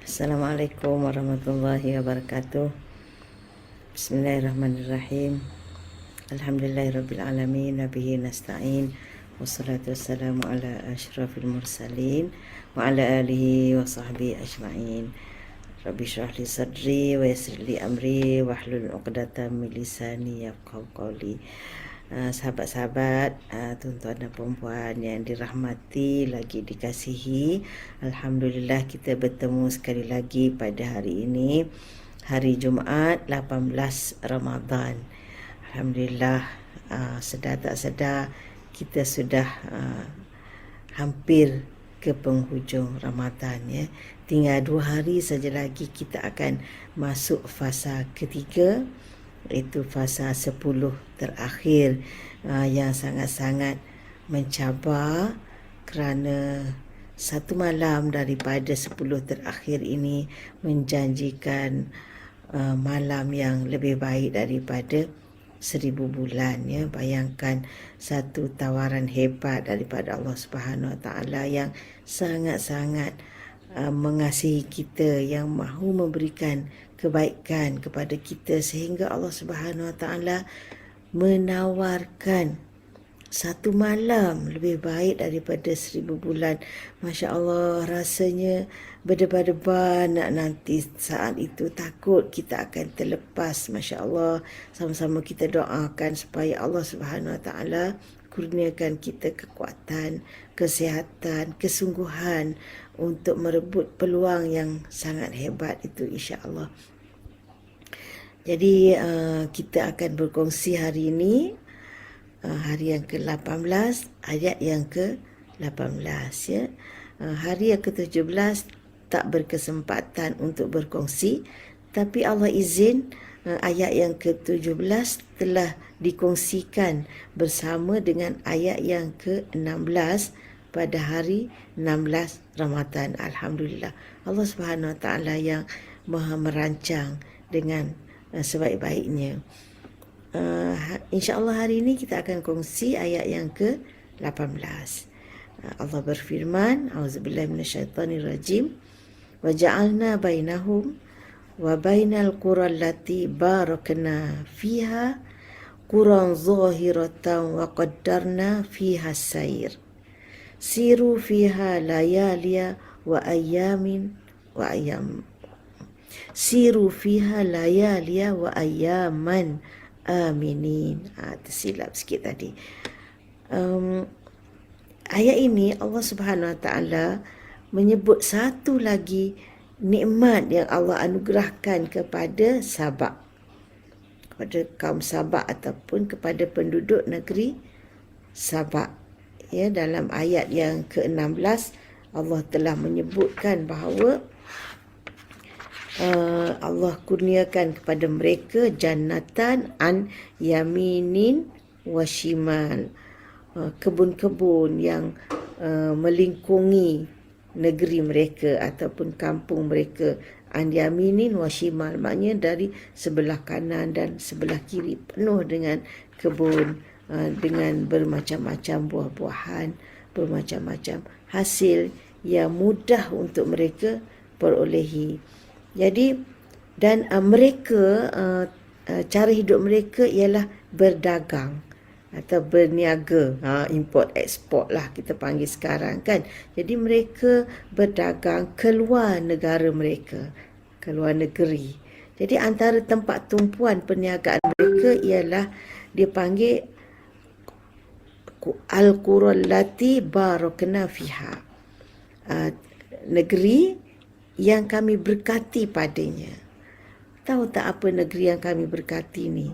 Assalamualaikum warahmatullahi wabarakatuh. Bismillahirrahmanirrahim. Alhamdulillahirrabbilalamin. Nabihi nasta'in. Wassalatu wassalamu ala ashrafil mursalin. Wa ala alihi wa sahbihi ajma'in. Rabbi syrah li sadri wa yassir li amri wahlul 'uqdatam min lisani yafqahu qawli. Sahabat-sahabat, tuan-tuan dan puan-puan yang dirahmati lagi dikasihi, alhamdulillah kita bertemu sekali lagi pada hari ini, hari Jumaat 18 Ramadan. Alhamdulillah, sedar tak sedar kita sudah hampir ke penghujung Ramadan ya. Tinggal 2 hari saja lagi kita akan masuk fasa ketiga, iaitu fasa 10 terakhir, yang sangat-sangat mencabar kerana satu malam daripada 10 terakhir ini menjanjikan malam yang lebih baik daripada 1000 bulan ya. Bayangkan satu tawaran hebat daripada Allah Subhanahu Wa Taala yang sangat-sangat mengasihi kita, yang mahu memberikan kebaikan kepada kita, sehingga Allah Subhanahu Wa Taala menawarkan satu malam lebih baik daripada 1000 bulan. Masya Allah, rasanya berdebar-debar nak nanti saat itu, takut kita akan terlepas. Masya Allah, sama-sama kita doakan supaya Allah Subhanahu Wa Taala kurniakan kita kekuatan, kesihatan, kesungguhan untuk merebut peluang yang sangat hebat itu, insya-Allah. Jadi kita akan berkongsi hari ini hari yang ke-18, ayat yang ke-18 ya. Hari yang ke-17 tak berkesempatan untuk berkongsi, tapi Allah izin ayat yang ke-17 telah dikongsikan bersama dengan ayat yang ke-16 pada hari 16 Ramadan. Alhamdulillah, Allah Subhanahu Wa Taala yang Maha merancang dengan sebaik-baiknya. InsyaAllah hari ini kita akan kongsi ayat yang ke-18. Allah berfirman, A'udzubillahi minasyaitonirrajim, wa ja'alna bainahum wa bainal qura allati barakna fiha quran zahiratan wa qaddarna fiha sayr siru fiha layaliya wa ayamin wa ayam siru fiha layaliya wa ayaman aminin. Tersilap sikit tadi. Ayat ini Allah Subhanahu Wa Taala menyebut satu lagi nikmat yang Allah anugerahkan kepada Sabak, kepada kaum Sabak ataupun kepada penduduk negeri Sabak. Ya, dalam ayat yang ke-16 Allah telah menyebutkan bahawa Allah kurniakan kepada mereka jannatan an yaminin wa shimal, kebun-kebun yang melingkungi negeri mereka ataupun kampung mereka. An yaminin wa shimal maknanya dari sebelah kanan dan sebelah kiri penuh dengan kebun, dengan bermacam-macam buah-buahan, bermacam-macam hasil yang mudah untuk mereka perolehi. Jadi dan mereka cara hidup mereka ialah berdagang atau berniaga, import export lah kita panggil sekarang kan. Jadi mereka berdagang keluar negara mereka, keluar negeri. Jadi antara tempat tumpuan perniagaan mereka ialah dipanggil al-qura allati barakna fiha, negeri yang kami berkati padanya. Tahu tak apa negeri yang kami berkati ni?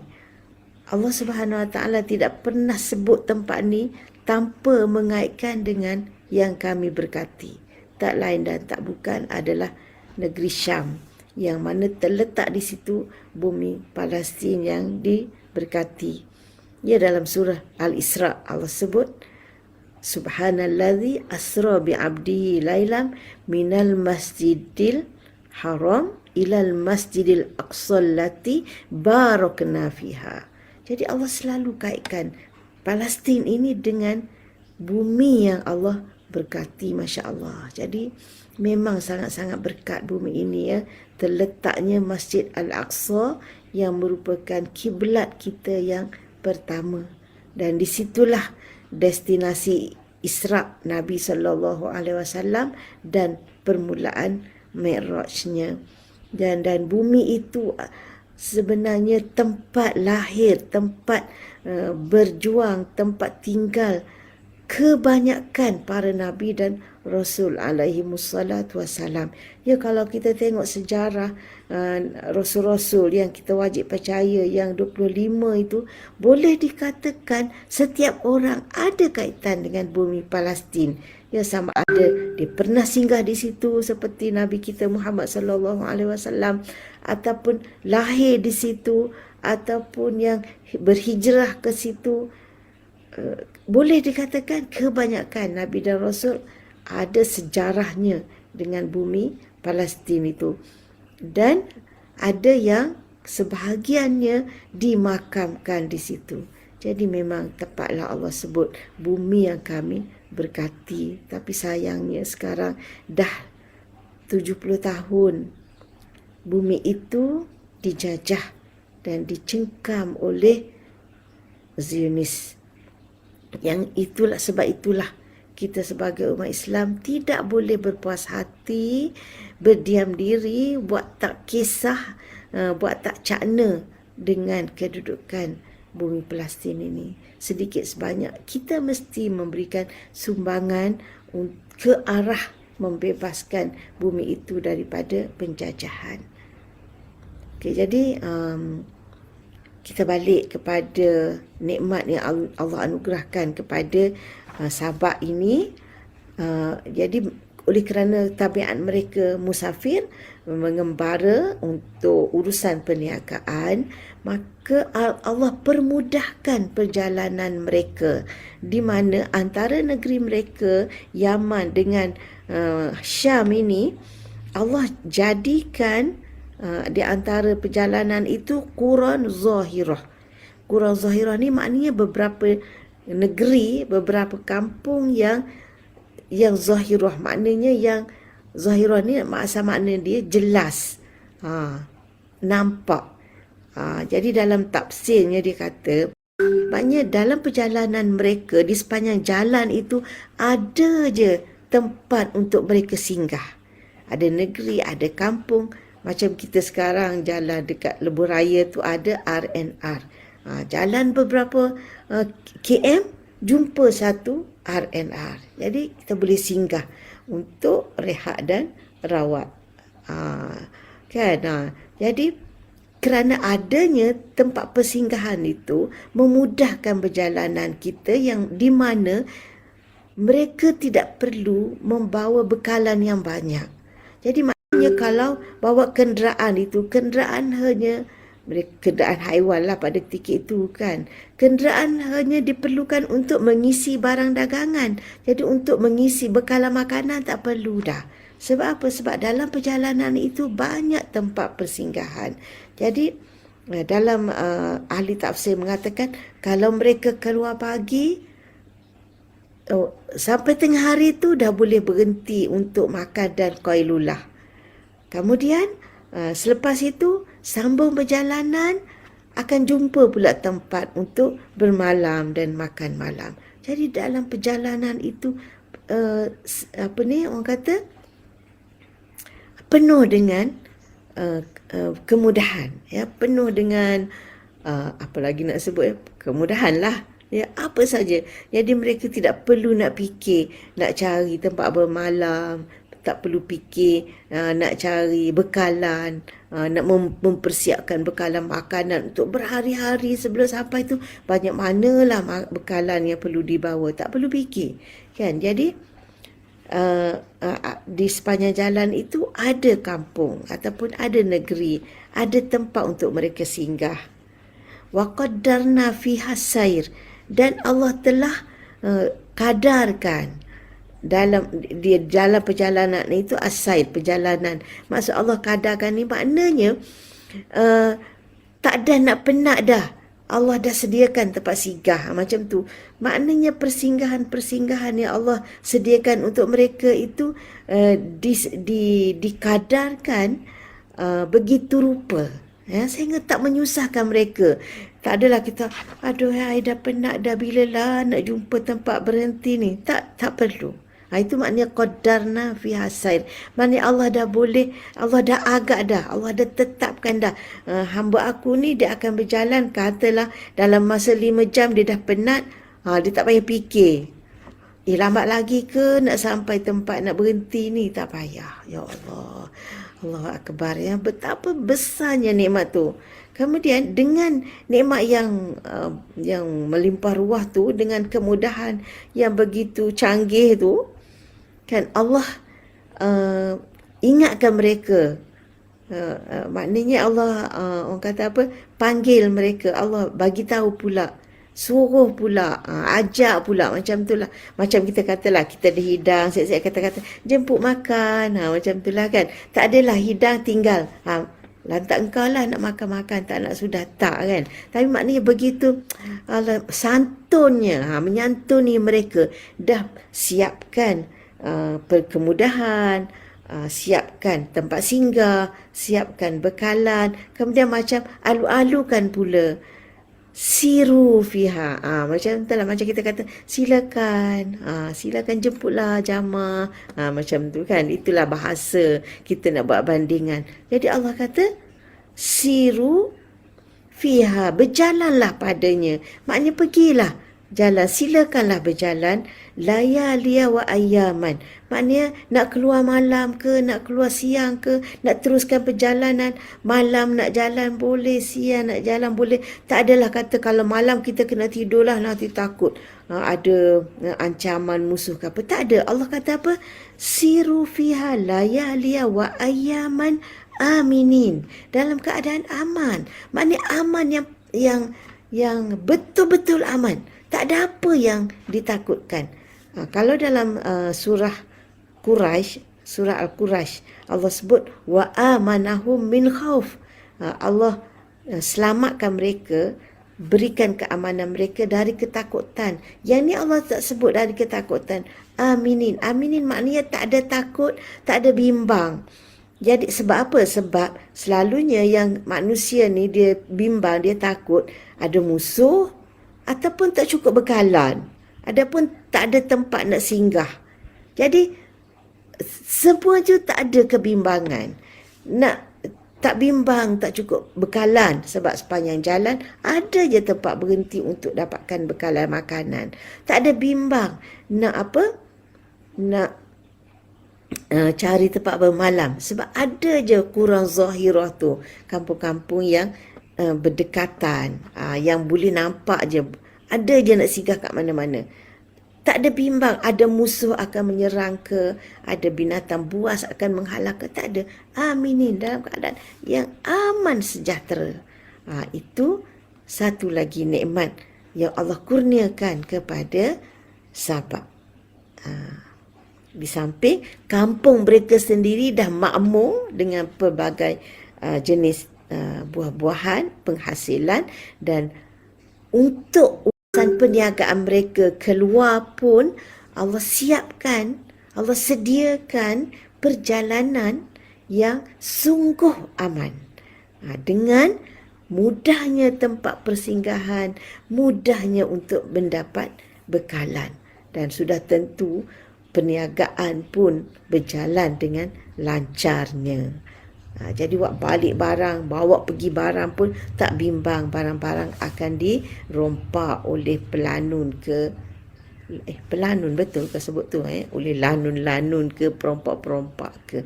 Allah Subhanahu Wa Taala tidak pernah sebut tempat ni tanpa mengaitkan dengan yang kami berkati. Tak lain dan tak bukan adalah negeri Syam, yang mana terletak di situ bumi Palestin yang diberkati. Ya, dalam surah Al-Isra Allah sebut, Subhanallazi asra bi'abdihi lailam minal masjidil haram ilal masjidil aqsa allati barakna fiha. Jadi Allah selalu kaitkan Palestin ini dengan bumi yang Allah berkati, Masya Allah. Jadi Memang sangat-sangat berkat bumi ini ya. Terletaknya Masjid Al-Aqsa yang merupakan kiblat kita yang pertama. Dan disitulah destinasi Isra' Nabi SAW dan permulaan Mi'rajnya. Dan bumi itu sebenarnya tempat lahir, tempat berjuang, tempat tinggal kebanyakan para Nabi dan Rasul alaihi wassalatu wassalam. Ya, kalau kita tengok sejarah Rasul-Rasul yang kita wajib percaya yang 25 itu, boleh dikatakan setiap orang ada kaitan dengan bumi Palestin. Ya, sama ada dia pernah singgah di situ seperti Nabi kita Muhammad sallallahu alaihi wasallam, ataupun lahir di situ, ataupun yang berhijrah ke situ. Boleh dikatakan kebanyakan Nabi dan Rasul ada sejarahnya dengan bumi Palestin itu. Dan ada yang sebahagiannya dimakamkan di situ. Jadi memang tepatlah Allah sebut bumi yang kami berkati. Tapi sayangnya sekarang dah 70 tahun bumi itu dijajah dan dicengkam oleh Zionis. Yang itulah sebab itulah kita sebagai umat Islam tidak boleh berpuas hati, berdiam diri, buat tak kisah, buat tak cakna dengan kedudukan bumi Palestin ini. Sedikit sebanyak kita mesti memberikan sumbangan ke arah membebaskan bumi itu daripada penjajahan. Okay, jadi kita balik kepada nikmat yang Allah anugerahkan kepada sahabat ini. Jadi oleh kerana tabiat mereka musafir, mengembara untuk urusan perniagaan, maka Allah permudahkan perjalanan mereka, di mana antara negeri mereka Yaman dengan Syam ini Allah jadikan di antara perjalanan itu Quran Zahirah. Quran Zahirah ni maknanya beberapa negeri, beberapa kampung yang Zahirah. Maknanya yang Zahirah ni makna dia jelas, nampak. Jadi dalam tafsirnya dia kata, maknanya dalam perjalanan mereka di sepanjang jalan itu ada je tempat untuk mereka singgah. Ada negeri, ada kampung. Macam kita sekarang jalan dekat Lebuh Raya tu ada RNR. Jalan beberapa km, jumpa satu RNR. Jadi kita boleh singgah untuk rehat dan rawat. Jadi kerana adanya tempat persinggahan itu memudahkan perjalanan kita, yang di mana mereka tidak perlu membawa bekalan yang banyak. Jadi maknanya kalau bawa kenderaan itu, kenderaan haiwan lah pada ketika itu kan. Kenderaan hanya diperlukan untuk mengisi barang dagangan. Jadi untuk mengisi bekalan makanan tak perlu dah. Sebab apa? Sebab dalam perjalanan itu banyak tempat persinggahan. Jadi dalam ahli tafsir mengatakan kalau mereka keluar pagi, sampai tengah hari tu dah boleh berhenti untuk makan dan qailulah. Kemudian selepas itu sambung perjalanan, akan jumpa pula tempat untuk bermalam dan makan malam. Jadi dalam perjalanan itu orang kata penuh dengan kemudahan, ya, penuh dengan apa lagi nak sebut, kemudahan lah. Ya, apa saja. Jadi mereka tidak perlu nak fikir nak cari tempat bermalam, tak perlu fikir nak cari bekalan, nak mempersiapkan bekalan makanan untuk berhari-hari sebelum sampai tu. Banyak manalah bekalan yang perlu dibawa, tak perlu fikir kan. Jadi di sepanjang jalan itu ada kampung ataupun ada negeri, ada tempat untuk mereka singgah. Wa qaddarna fiha sair, dan Allah telah kadarkan dalam perjalanan itu as-sair, perjalanan. Maksud Allah kadarkan ni maknanya tak ada nak penat dah Allah dah sediakan tempat singgah, macam tu. Maknanya persinggahan-persinggahan yang Allah sediakan untuk mereka itu dikadarkan begitu rupa, sehingga tak menyusahkan mereka. Tak adalah kita, aduh I dah penat dah, bila lah nak jumpa tempat berhenti ni. Tak perlu. Itu maknanya qadarna fiha sair. Maknanya Allah dah boleh, Allah dah agak dah, Allah dah tetapkan dah. Hamba aku ni dia akan berjalan, katalah dalam masa 5 jam dia dah penat, dia tak payah fikir. Lambat lagi ke nak sampai tempat nak berhenti ni? Tak payah. Ya Allah. Allah Akbar. Betapa besarnya nikmat tu. Kemudian dengan nikmat yang melimpah ruah tu, dengan kemudahan yang begitu canggih tu, kan Allah ingatkan mereka. Maknanya Allah orang kata apa? Panggil mereka. Allah bagi tahu pula, suruh pula, ajak pula, macam tu lah. Macam kita katalah, kita ada hidang, siap-siap kata-kata, jemput makan, macam tu lah kan. Tak adalah hidang tinggal, lantak engkau lah nak makan-makan, tak nak sudah, tak kan. Tapi maknanya begitu santunnya, menyantuni mereka. Dah siapkan kemudahan, siapkan tempat singgah, siapkan bekalan, kemudian macam alu-alukan pula, siru fiha, macam tu lah, macam kita kata silakan, silakan jemputlah jamaah, macam tu kan. Itulah bahasa kita nak buat bandingan. Jadi Allah kata siru fiha, berjalanlah padanya, maknanya pergilah jalan, silakanlah berjalan, layaliya wa ayyaman, maknanya nak keluar malam ke, nak keluar siang ke, nak teruskan perjalanan, malam nak jalan boleh, siang nak jalan boleh. Tak adalah kata kalau malam kita kena tidurlah, nanti takut ada ancaman musuh ke apa. Tak ada. Allah kata apa? Siru fiha layaliya wa ayyaman aminin, dalam keadaan aman. Maknanya aman yang betul-betul aman. Tak ada apa yang ditakutkan. Kalau dalam surah Quraisy, surah Al-Quraisy, Allah sebut wa amanahum min khauf. Allah selamatkan mereka, berikan keamanan mereka dari ketakutan. Yang ni Allah tak sebut dari ketakutan. Aminin. Aminin maknanya tak ada takut, tak ada bimbang. Jadi sebab apa? Sebab selalunya yang manusia ni dia bimbang, dia takut ada musuh, ataupun tak cukup bekalan, ataupun tak ada tempat nak singgah. Jadi semua tu tak ada kebimbangan. Nak tak bimbang, tak cukup bekalan, sebab sepanjang jalan ada je tempat berhenti untuk dapatkan bekalan makanan. Tak ada bimbang nak apa? Nak cari tempat bermalam, sebab ada je Qura Zahirah tu, kampung-kampung yang berdekatan, yang boleh nampak je, ada je nak singgah kat mana-mana. Tak ada bimbang ada musuh akan menyerang ke, ada binatang buas akan menghalang ke, tak ada. Aminin, dalam keadaan yang aman sejahtera. Itu satu lagi nikmat yang Allah kurniakan kepada sahabat. Di samping kampung mereka sendiri dah makmur dengan pelbagai jenis buah-buahan, penghasilan, dan untuk urusan perniagaan mereka keluar pun Allah siapkan, Allah sediakan perjalanan yang sungguh aman. Dengan mudahnya tempat persinggahan, mudahnya untuk mendapat bekalan, dan sudah tentu perniagaan pun berjalan dengan lancarnya. Jadi buat balik barang, bawa pergi barang pun tak bimbang, barang-barang akan dirompak oleh pelanun ke, pelanun betul ke sebut tu, oleh lanun-lanun ke, perompak-perompak ke.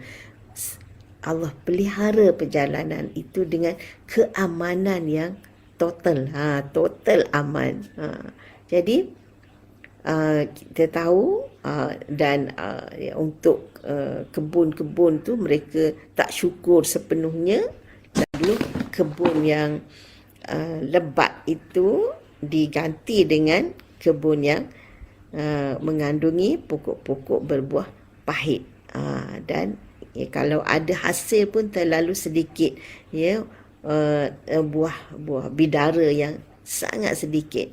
Allah pelihara perjalanan itu dengan keamanan yang total, total aman. Jadi kita tahu, dan untuk kebun-kebun tu mereka tak syukur sepenuhnya. Lalu kebun yang lebat itu diganti dengan kebun yang mengandungi pokok-pokok berbuah pahit, dan kalau ada hasil pun terlalu sedikit, buah bidara yang sangat sedikit.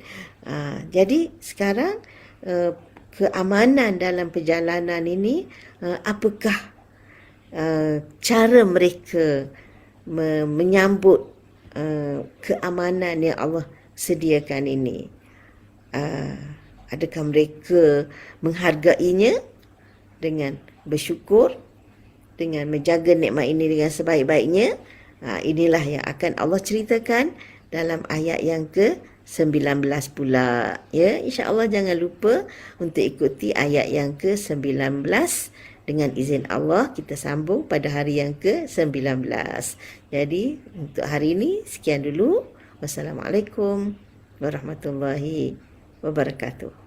Jadi sekarang keamanan dalam perjalanan ini, apakah cara mereka menyambut keamanan yang Allah sediakan ini? Adakah mereka menghargainya dengan bersyukur, dengan menjaga nikmat ini dengan sebaik-baiknya? Inilah yang akan Allah ceritakan dalam ayat yang ke-19 pula. Ya, insya-Allah jangan lupa untuk ikuti ayat yang ke-19. Dengan izin Allah, kita sambung pada hari yang ke-19. Jadi, untuk hari ini, sekian dulu. Wassalamualaikum warahmatullahi wabarakatuh.